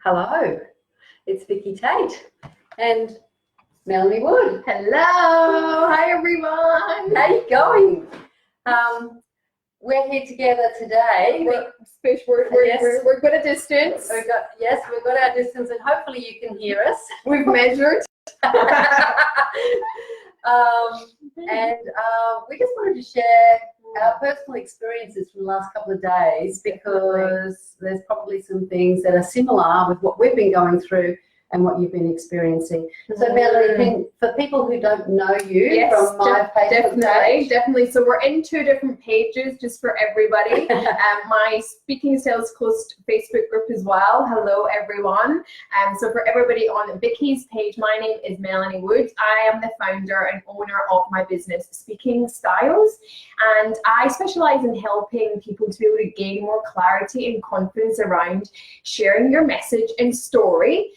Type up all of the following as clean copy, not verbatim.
Hello, it's Vicki Tate and Melanie Wood. Hello, hi everyone. How you going? We're here together today. We're good at distance. We've got our distance, and hopefully you can hear us. We've measured. We just wanted to share our personal experiences from the last couple of days, because there's probably some things that are similar with what we've been going through and what you've been experiencing. So Melanie, for people who don't know you from my Facebook page. Definitely. So we're in two different pages, just for everybody. My Speaking Sales Coast Facebook group as well. Hello everyone. So for everybody on Vicki's page, my name is Melanie Wood. I am the founder and owner of my business, Speaking Styles, and I specialize in helping people to be able to gain more clarity and confidence around sharing your message and story.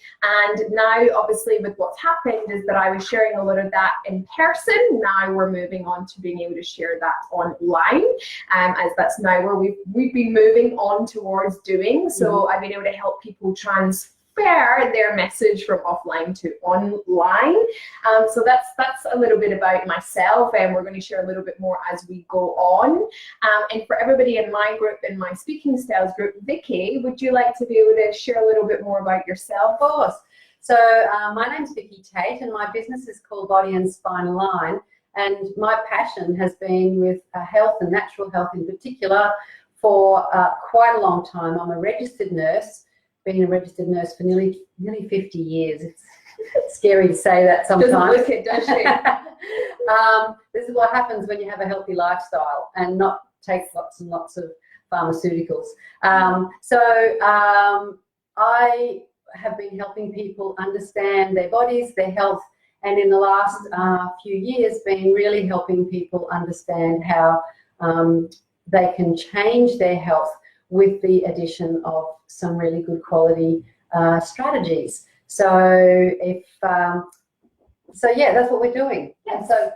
And now, obviously, with what's happened is that I was sharing a lot of that in person. Now we're moving on to being able to share that online, as that's now where we've been moving on towards doing. So I've been able to help people transfer their message from offline to online. So that's a little bit about myself, and we're going to share a little bit more as we go on. And for everybody in my group, in my Speaking Styles group, Vicki, would you like to be able to share a little bit more about yourself? Of course. So my name's Vicki Tate, and my business is called Body and Spine Align. And my passion has been with health and natural health in particular for quite a long time. I'm a registered nurse, been a registered nurse for nearly 50 years. It's scary to say that sometimes. Doesn't look it, does she? This is what happens when you have a healthy lifestyle and not take lots and lots of pharmaceuticals. I have been helping people understand their bodies, their health, and in the last few years been really helping people understand how they can change their health with the addition of some really good quality strategies. So that's what we're doing. Yes. And so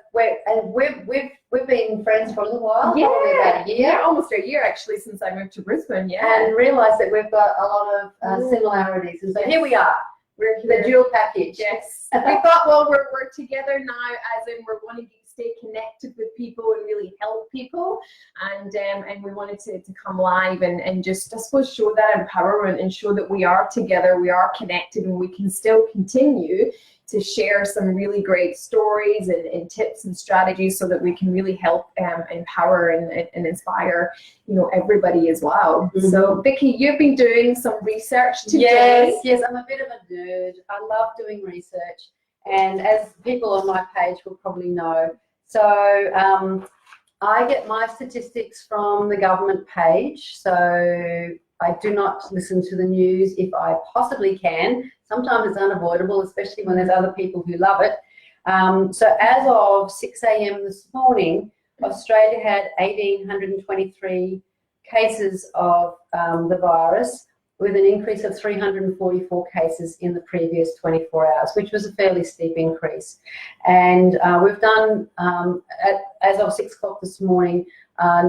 we've been friends for a little while, probably about a year. Yeah, almost a year actually since I moved to Brisbane. Yeah, and realised that we've got a lot of similarities, and so here we are. We're the dual package. Yes. We thought, well, we're together now, as in we're wanting to stay connected with people and really help people, and we wanted to come live and just, I suppose, show that empowerment and show that we are together, we are connected, and we can still continue to share some really great stories and tips and strategies so that we can really help empower and inspire, everybody as well. So Vicki, you've been doing some research today. Yes, I'm a bit of a nerd. I love doing research, and as people on my page will probably know, so I get my statistics from the government page. So I do not listen to the news if I possibly can. Sometimes it's unavoidable, especially when there's other people who love it. So as of 6 a.m. this morning, Australia had 1,823 cases of the virus, with an increase of 344 cases in the previous 24 hours, which was a fairly steep increase. And we've done, as of 6 o'clock this morning,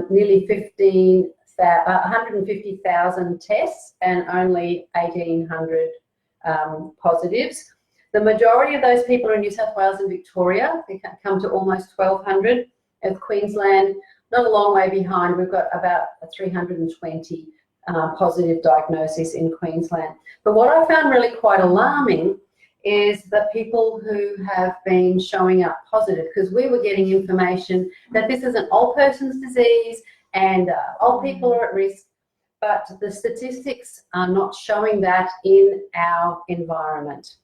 nearly 150,000 tests and only 1,800 positives. The majority of those people are in New South Wales and Victoria. They come to almost 1,200. With Queensland, not a long way behind. We've got about 320 positive diagnoses in Queensland. But what I found really quite alarming is the people who have been showing up positive, because we were getting information that this is an old person's disease and old people are at risk, but the statistics are not showing that in our environment.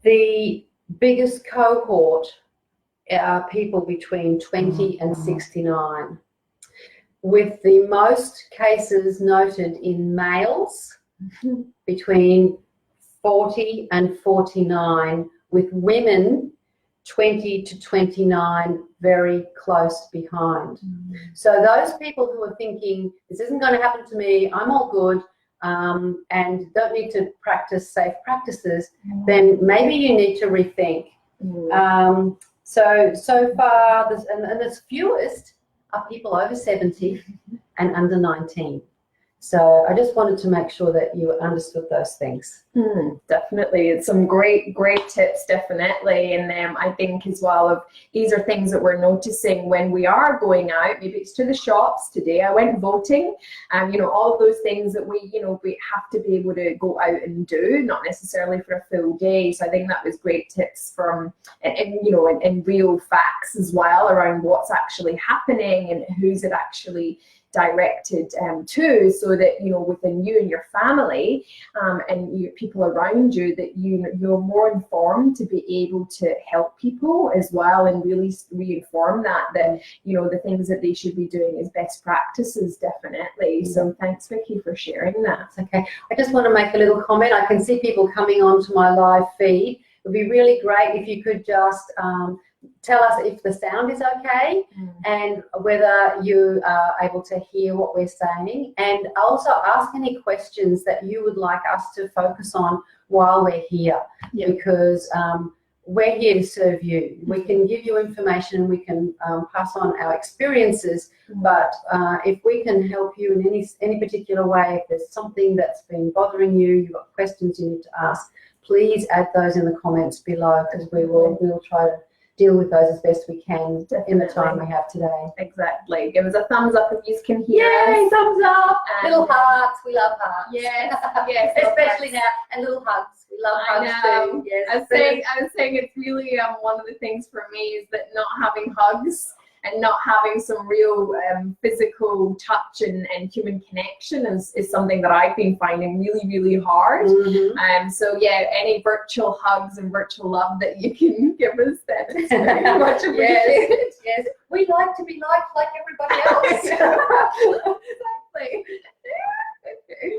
The biggest cohort are people between 20 and 69, with the most cases noted in males between 40 and 49, with women 20 to 29 very close behind. So those people who are thinking, this isn't going to happen to me, I'm all good, and don't need to practice safe practices, then maybe you need to rethink. So far, and the fewest are people over 70 and under 19. So I just wanted to make sure that you understood those things. Definitely, it's some great tips, definitely. And I think as well of these are things that we're noticing when we are going out. Maybe it's to the shops. Today I went voting, all of those things that we have to be able to go out and do, not necessarily for a full day. So I think that was great tips from and real facts as well around what's actually happening and who's it actually directed to, so that within you and your family and people around you, that you're more informed to be able to help people as well, and really reinform that the things that they should be doing is best practices, definitely. So thanks, Vicki, for sharing that. Okay, I just want to make a little comment. I can see people coming onto my live feed. It would be really great if you could just tell us if the sound is okay and whether you are able to hear what we're saying, and also ask any questions that you would like us to focus on while we're here, because we're here to serve you. We can give you information, we can pass on our experiences, but if we can help you in any particular way, if there's something that's been bothering you, you've got questions you need to ask, please add those in the comments below, because we will try to deal with those as best we can in the time we have today. Exactly. Give us a thumbs up if you can hear Yay, us. thumbs up. Little hearts. We love hearts. Yes. Especially now. And little hugs. We love hugs too. Yes. I was saying it's really one of the things for me is that not having hugs and not having some real physical touch and human connection is something that I've been finding really, really hard. So any virtual hugs and virtual love that you can give us, then it's very much appreciated. Yes. We like to be liked like everybody else. Exactly. Okay.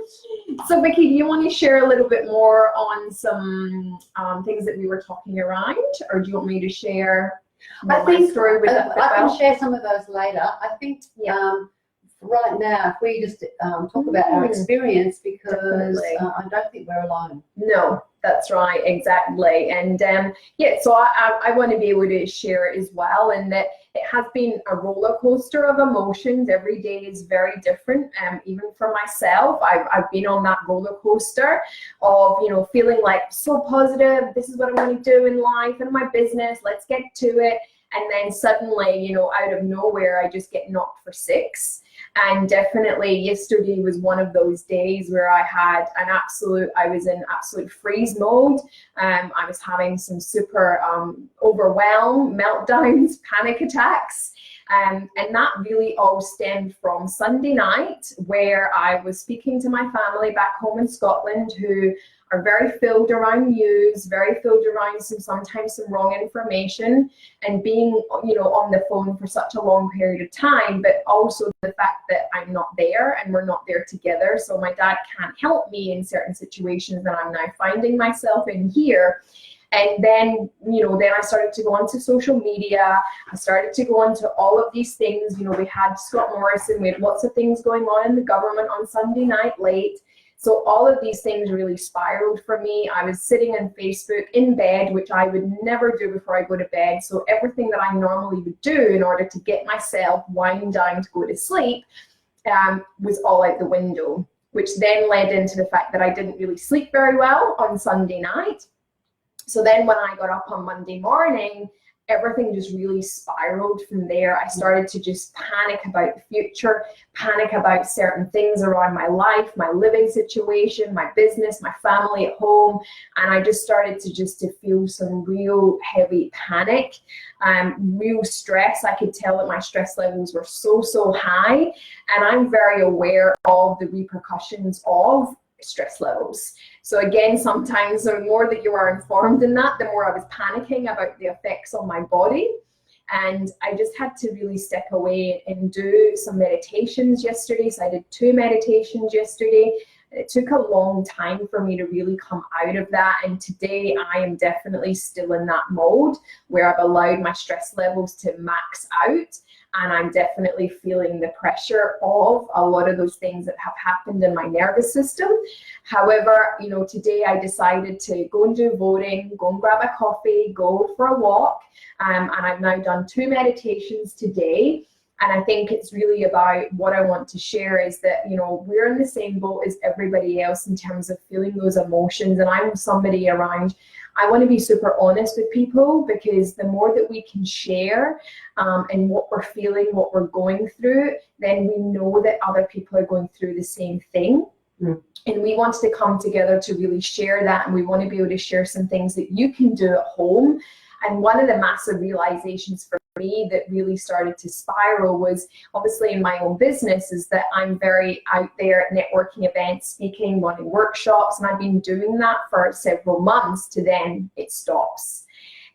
So Vicki, do you want to share a little bit more on some things that we were talking around, or do you want me to share? I think I can share some of those later. I think right now, if we just talk about our experience, because I don't think we're alone. No, that's right, exactly. And so I want to be able to share it as well, and that it has been a roller coaster of emotions. Every day is very different. Even for myself, I've been on that roller coaster of feeling like so positive. This is what I'm going to do in life and my business. Let's get to it. And then suddenly, out of nowhere, I just get knocked for six. And definitely yesterday was one of those days where I was in absolute freeze mode. I was having some super overwhelm, meltdowns, panic attacks. And that really all stemmed from Sunday night, where I was speaking to my family back home in Scotland, who are very filled around news, very filled around sometimes some wrong information, and being on the phone for such a long period of time, but also the fact that I'm not there and we're not there together. So my dad can't help me in certain situations that I'm now finding myself in here. And then, then I started to go onto social media. I started to go onto all of these things. We had Scott Morrison, we had lots of things going on in the government on Sunday night late. So all of these things really spiraled for me. I was sitting on Facebook in bed, which I would never do before I go to bed. So everything that I normally would do in order to get myself wind down to go to sleep was all out the window, which then led into the fact that I didn't really sleep very well on Sunday night. So then when I got up on Monday morning, everything just really spiraled from there. I started to just panic about the future, panic about certain things around my life, my living situation, my business, my family at home. And I just started to feel some real heavy panic, real stress. I could tell that my stress levels were so high. And I'm very aware of the repercussions of stress levels. So again, sometimes the more that you are informed in that, the more I was panicking about the effects on my body. And I just had to really step away and do some meditations yesterday. So I did 2 meditations yesterday. It took a long time for me to really come out of that. And today I am definitely still in that mode where I've allowed my stress levels to max out. And I'm definitely feeling the pressure of a lot of those things that have happened in my nervous system. However, today I decided to go and do voting, go and grab a coffee, go for a walk. And I've now done 2 meditations today. And I think it's really about what I want to share is that, you know, we're in the same boat as everybody else in terms of feeling those emotions. And I'm somebody around, I want to be super honest with people, because the more that we can share and what we're feeling, what we're going through, then we know that other people are going through the same thing. And we want to come together to really share that, and we want to be able to share some things that you can do at home. And one of the massive realizations for me that really started to spiral was obviously in my own business is that I'm very out there at networking events, speaking, running workshops, and I've been doing that for several months to then it stops.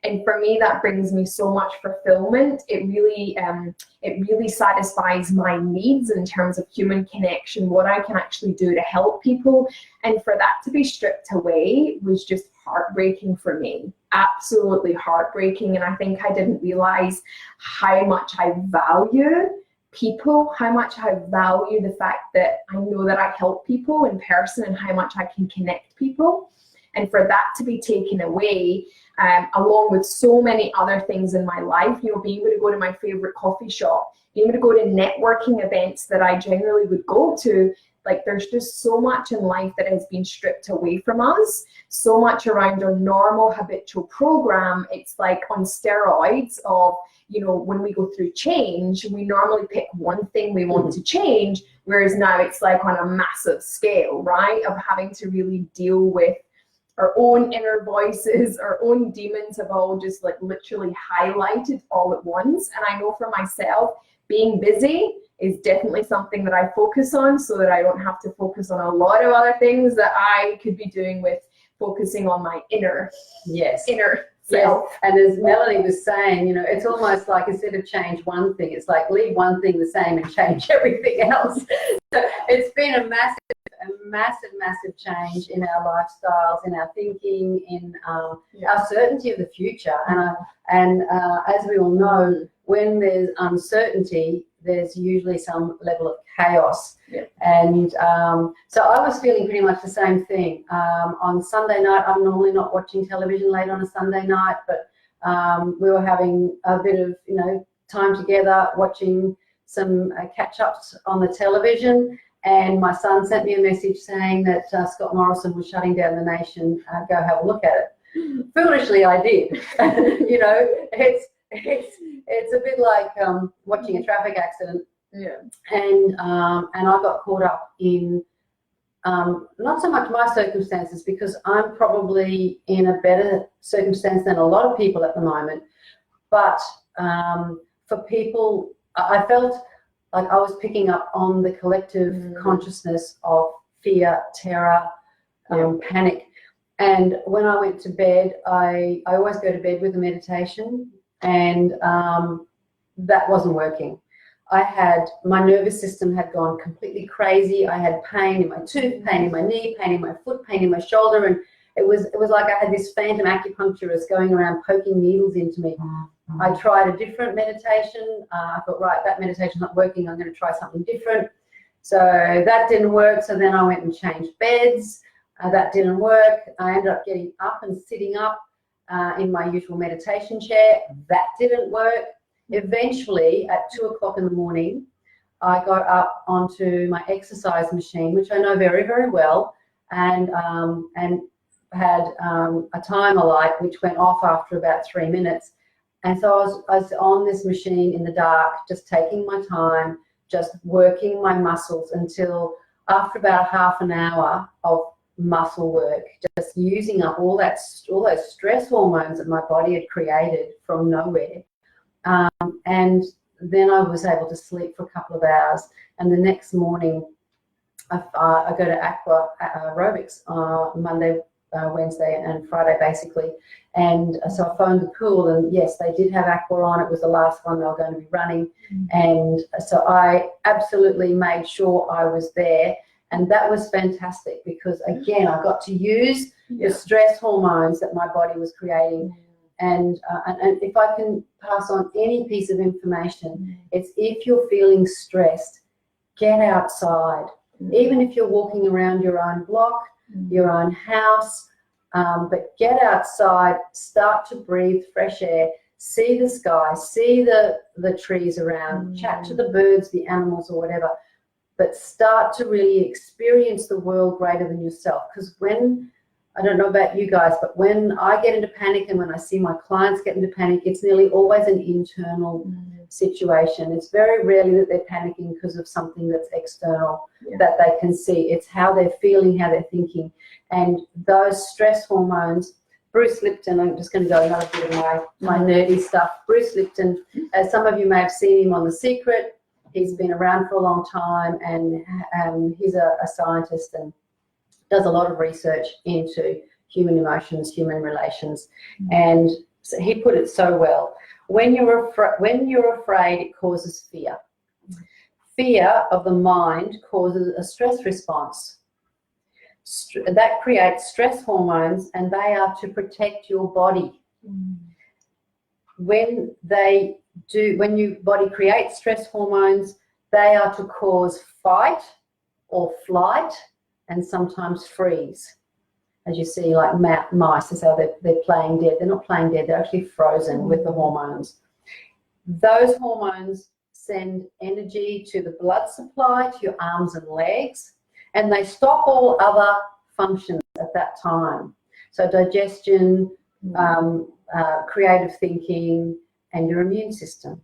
And for me, that brings me so much fulfillment. It really satisfies my needs in terms of human connection, what I can actually do to help people. And for that to be stripped away was just heartbreaking for me, absolutely heartbreaking. And I think I didn't realize how much I value people, how much I value the fact that I know that I help people in person and how much I can connect people. And for that to be taken away, along with so many other things in my life, you know, being able to go to my favorite coffee shop, being able to go to networking events that I generally would go to, like there's just so much in life that has been stripped away from us, so much around our normal habitual program. It's like on steroids of, you know, when we go through change, we normally pick one thing we want to change, whereas now it's like on a massive scale, right, of having to really deal with our own inner voices, our own demons have all just like literally highlighted all at once. And I know for myself, being busy is definitely something that I focus on so that I don't have to focus on a lot of other things that I could be doing with focusing on my inner self. Yes. And as Melanie was saying, you know, it's almost like instead of change one thing, it's like leave one thing the same and change everything else. So it's been a massive change in our lifestyles, in our thinking, in our certainty of the future. And as we all know, when there's uncertainty, there's usually some level of chaos. And so I was feeling pretty much the same thing. On Sunday night, I'm normally not watching television late on a Sunday night, but we were having a bit of, you know, time together, watching some catch-ups on the television. And my son sent me a message saying that Scott Morrison was shutting down the nation. Go have a look at it. Foolishly, I did. You know, it's a bit like watching a traffic accident. And I got caught up in not so much my circumstances, because I'm probably in a better circumstance than a lot of people at the moment. But for people, I felt like I was picking up on the collective consciousness of fear, terror, panic. And when I went to bed, I always go to bed with a meditation, and that wasn't working. My nervous system had gone completely crazy. I had pain in my tooth, pain in my knee, pain in my foot, pain in my shoulder, and it was like I had this phantom acupuncturist going around poking needles into me. I tried a different meditation. I thought, right, that meditation's not working. I'm going to try something different. So that didn't work. So then I went and changed beds. That didn't work. I ended up getting up and sitting up in my usual meditation chair. That didn't work. Eventually, at 2 o'clock in the morning, I got up onto my exercise machine, which I know very, very well, and had a timer light which went off after about 3 minutes. And so I was on this machine in the dark, just taking my time, just working my muscles until after about half an hour of muscle work, just using up all those stress hormones that my body had created from nowhere. And then I was able to sleep for a couple of hours. And the next morning, I go to aqua aerobics Monday, Wednesday and Friday basically. And so I phoned the pool, and yes, they did have aqua on. It was the last one they were going to be running. And so I absolutely made sure I was there. And that was fantastic, because again, I got to use the stress hormones that my body was creating. And if I can pass on any piece of information, it's if you're feeling stressed, get outside. Even if you're walking around your own block, your own house, but get outside, start to breathe fresh air, see the sky, see the trees around, chat to the birds, the animals, or whatever, but start to really experience the world greater than yourself. Because when, I don't know about you guys, but when I get into panic and when I see my clients get into panic, it's nearly always an internal situation. It's very rarely that they're panicking because of something that's external that they can see. It's how they're feeling, how they're thinking. And those stress hormones, Bruce Lipton, I'm just going to go another bit of my nerdy stuff. Bruce Lipton, as some of you may have seen him on The Secret, he's been around for a long time, and he's a scientist and does a lot of research into human emotions, human relations. And so he put it so well. When you're afraid, it causes fear. Fear of the mind causes a stress response. That creates stress hormones, and they are to protect your body. When your body creates stress hormones, they are to cause fight or flight and sometimes freeze. As you see, like mice, is how they're playing dead. They're not playing dead, they're actually frozen with the hormones. Those hormones send energy to the blood supply, to your arms and legs, and they stop all other functions at that time. So digestion, creative thinking, and your immune system.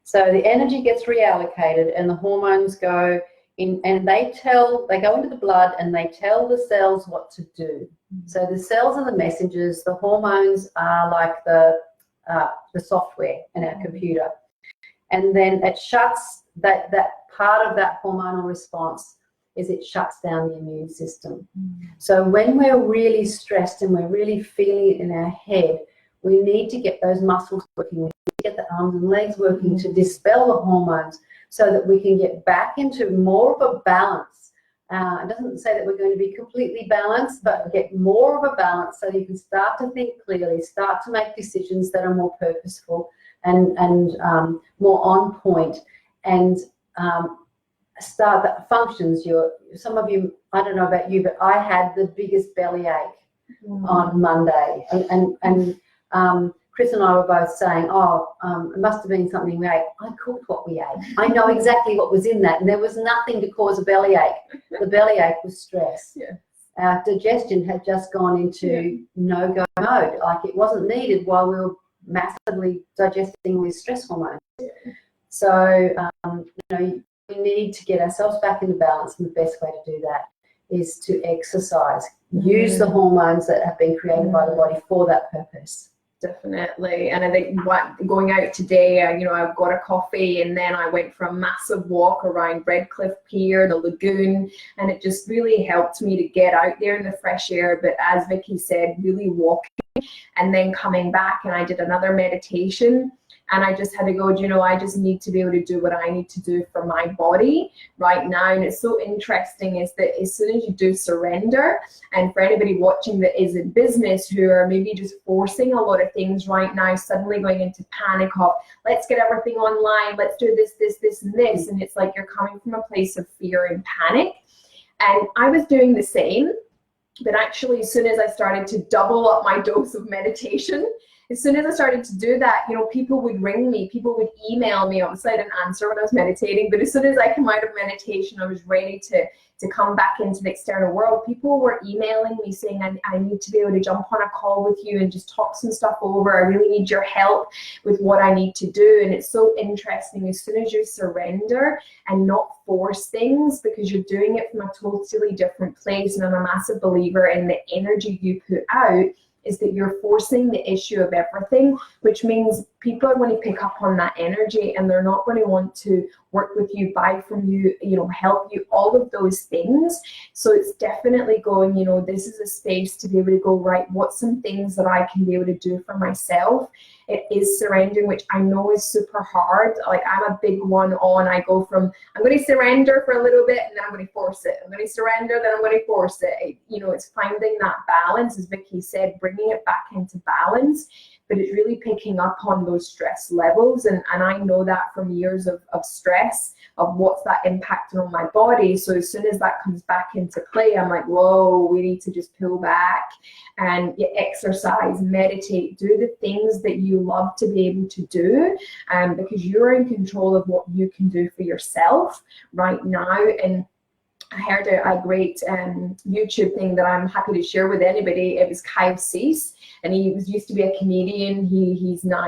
So the energy gets reallocated and the hormones go in, and they go into the blood and they tell the cells what to do. So the cells are the messengers, the hormones are like the software in our computer. And then it shuts, that part of that hormonal response is it shuts down the immune system. So when we're really stressed and we're really feeling it in our head, we need to get those muscles working, we need to get the arms and legs working to dispel the hormones so that we can get back into more of a balance. It doesn't say that we're going to be completely balanced, but get more of a balance so you can start to think clearly, start to make decisions that are more purposeful and more on point, and start the functions. Some of you, I don't know about you, but I had the biggest bellyache on Monday, and Chris and I were both saying, it must have been something we ate. I cooked what we ate. I know exactly what was in that, and there was nothing to cause a bellyache. The bellyache was stress. Our digestion had just gone into no-go mode, like it wasn't needed while we were massively digesting these stress hormones. So, we need to get ourselves back into balance, and the best way to do that is to exercise. Use the hormones that have been created by the body for that purpose. Definitely. And I think going out today, I've got a coffee, and then I went for a massive walk around Redcliffe Pier, the lagoon, and it just really helped me to get out there in the fresh air. But as Vicki said, really walking, and then coming back, and I did another meditation. And I just had to go, I just need to be able to do what I need to do for my body right now. And it's so interesting is that as soon as you do surrender, and for anybody watching that is in business who are maybe just forcing a lot of things right now, suddenly going into panic of, let's get everything online, let's do this, this, this, and this. And it's like you're coming from a place of fear and panic. And I was doing the same, but actually as soon as I started to double up my dose of meditation, as soon as I started to do that, people would ring me, people would email me. Obviously, I didn't answer when I was meditating, but as soon as I came out of meditation, I was ready to come back into the external world. People were emailing me saying, I need to be able to jump on a call with you and just talk some stuff over. I really need your help with what I need to do. And it's so interesting. As soon as you surrender and not force things, because you're doing it from a totally different place. And I'm a massive believer in the energy you put out is that you're forcing the issue of everything, which means people are going to pick up on that energy, and they're not going to want to work with you, buy from you, help you, all of those things. So it's definitely going, this is a space to be able to go, right, what's some things that I can be able to do for myself? It is surrendering, which I know is super hard. Like I'm a big one on, I go from, I'm going to surrender for a little bit and then I'm going to force it. I'm going to surrender, then I'm going to force it. It's finding that balance, as Vicki said, bringing it back into balance. but it's really picking up on those stress levels. And I know that from years of stress, of what's that impacting on my body. So as soon as that comes back into play, I'm like, whoa, we need to just pull back and exercise, meditate, do the things that you love to be able to do, because you're in control of what you can do for yourself right now. And I heard a great YouTube thing that I'm happy to share with anybody. It was Kyle Cease, and he used to be a comedian. He's now,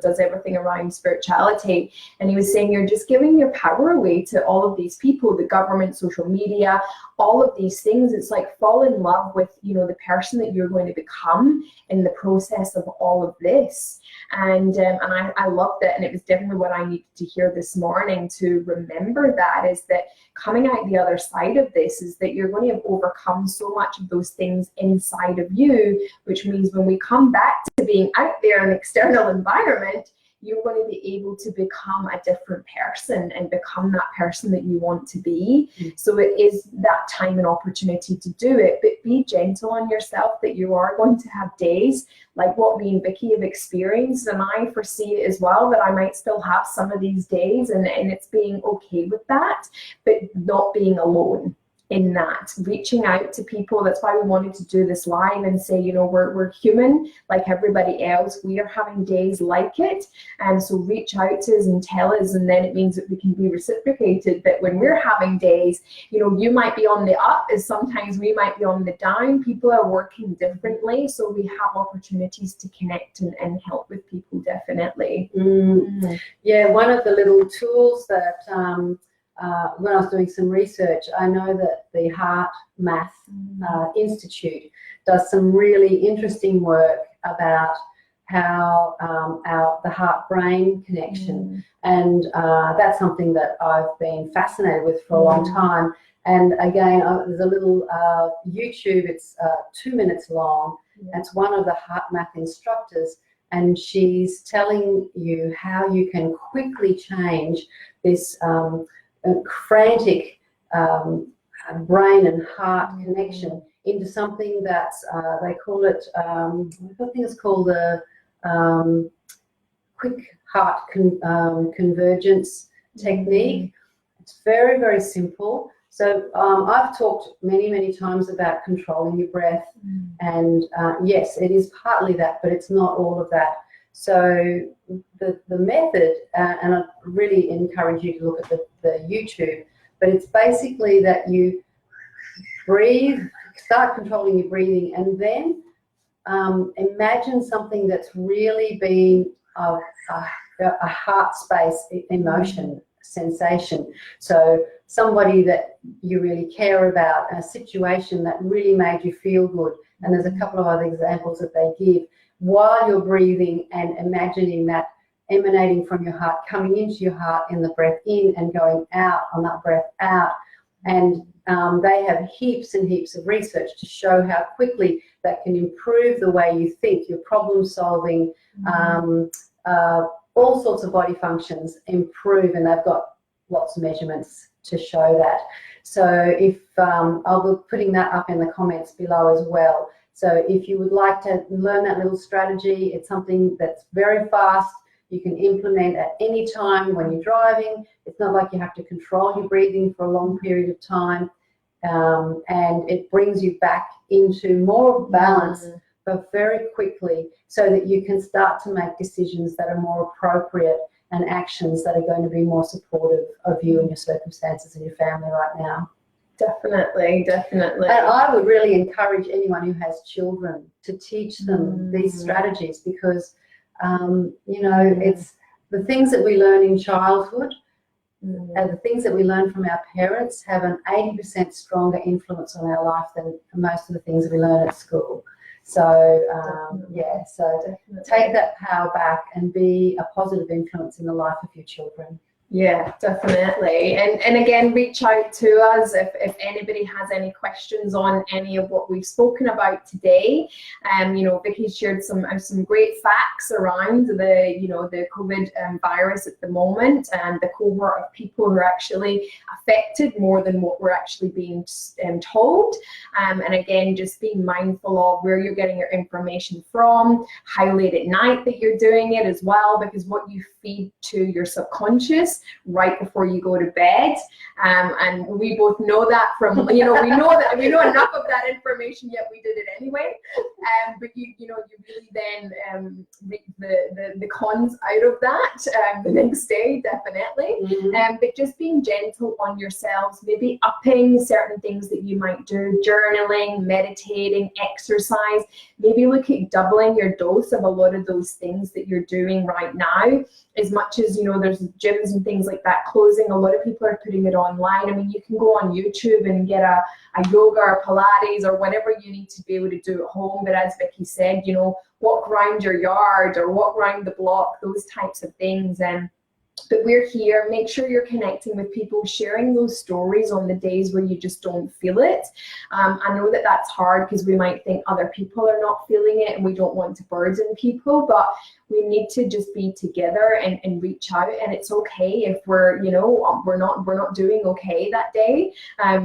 does everything around spirituality. And he was saying, you're just giving your power away to all of these people, the government, social media, all of these things. It's like fall in love with, the person that you're going to become in the process of all of this. And I loved it, and it was definitely what I needed to hear this morning, to remember that, is that coming out the other side of this is that you're going to have overcome so much of those things inside of you, which means when we come back to being out there in the external environment, you're going to be able to become a different person and become that person that you want to be. So it is that time and opportunity to do it, but be gentle on yourself, that you are going to have days like what me and Vicki have experienced, and I foresee it as well, that I might still have some of these days, and it's being okay with that, but not being alone in that, reaching out to people. That's why we wanted to do this live and say, we're human like everybody else. We are having days like it, and so reach out to us and tell us, and then it means that we can be reciprocated. But when we're having days, you might be on the up, as sometimes we might be on the down. People are working differently, so we have opportunities to connect and help with people, definitely. Yeah, one of the little tools that when I was doing some research, I know that the Heart Math Institute does some really interesting work about how the heart-brain connection, and that's something that I've been fascinated with for a long time. And again, there's a little YouTube, it's 2 minutes long. It's one of the Heart Math instructors, and she's telling you how you can quickly change this frantic brain and heart connection into something that's they call it I think it's called the quick heart convergence technique. It's very, very simple. So I've talked many times about controlling your breath, and yes, it is partly that, but it's not all of that. So the method, and I really encourage you to look at the YouTube, but it's basically that you breathe, start controlling your breathing, and then imagine something that's really been a heart space emotion, sensation. So somebody that you really care about, a situation that really made you feel good. And there's a couple of other examples that they give. While you're breathing and imagining that emanating from your heart, coming into your heart in the breath in and going out on that breath out. And they have heaps and heaps of research to show how quickly that can improve the way you think, your problem solving, all sorts of body functions improve, and they've got lots of measurements to show that. So if I'll be putting that up in the comments below as well. So if you would like to learn that little strategy, it's something that's very fast. You can implement at any time when you're driving. It's not like you have to control your breathing for a long period of time. And it brings you back into more balance, but very quickly, so that you can start to make decisions that are more appropriate and actions that are going to be more supportive of you and your circumstances and your family right now. Definitely. And I would really encourage anyone who has children to teach them these strategies, because, it's the things that we learn in childhood and the things that we learn from our parents have an 80% stronger influence on our life than most of the things that we learn at school. So, so take that power back and be a positive influence in the life of your children. Yeah, definitely. And again, reach out to us if anybody has any questions on any of what we've spoken about today. You know, Vicki shared some great facts around the COVID virus at the moment, and the cohort of people who are actually affected more than what we're actually being told. And again, just being mindful of where you're getting your information from, how late at night that you're doing it as well, because what you feed to your subconscious right before you go to bed, and we both know that from we know enough of that information, yet we did it anyway. But you really then reap the cons out of that the next day, definitely. Mm-hmm. But just being gentle on yourselves, maybe upping certain things that you might do, journaling, meditating, exercise. Maybe look at doubling your dose of a lot of those things that you're doing right now. As much as, there's gyms and things like that closing, a lot of people are putting it online. I mean, you can go on YouTube and get a yoga or Pilates or whatever you need to be able to do at home. But as Vicki said, walk around your yard or walk around the block, those types of things. But we're here. Make sure you're connecting with people, sharing those stories on the days where you just don't feel it. I know that that's hard because we might think other people are not feeling it and we don't want to burden people, but we need to just be together and reach out. And it's okay if we're not doing okay that day.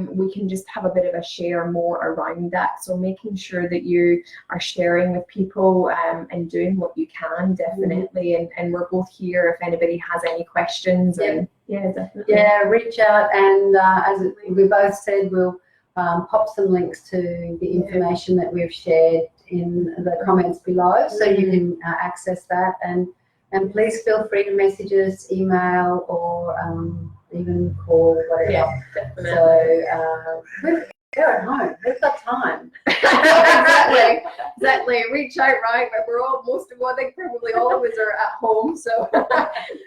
We can just have a bit of a share more around that. So making sure that you are sharing with people and doing what you can, definitely. And we're both here if anybody has any questions. And yeah, definitely. Yeah, reach out, and as we both said, we'll pop some links to the information that we've shared in the comments below, so you can access that, and please feel free to message us, email, or even call, whatever. Yeah, definitely. So we're at home. We've got time. Exactly. Reach out, right? But I think probably all of us are at home, so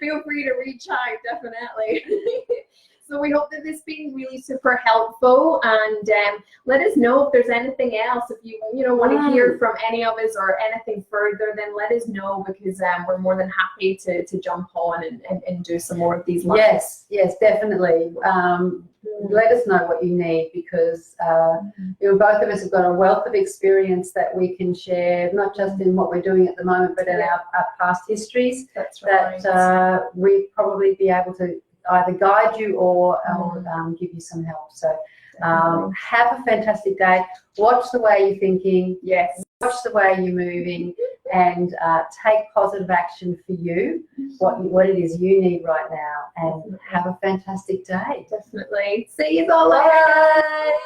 feel free to reach out, definitely. So we hope that this has been really super helpful, and let us know if there's anything else. If you want to hear from any of us or anything further, then let us know, because we're more than happy to jump on and do some more of these lives. Yes, definitely. Let us know what you need, because both of us have got a wealth of experience that we can share, not just in what we're doing at the moment, but in our past histories. That's right. That we'd probably be able to either guide you or give you some help. So have a fantastic day. Watch the way you're thinking. Yes. Watch the way you're moving, and take positive action for you, what it is you need right now, and have a fantastic day. Definitely. See you all. Bye.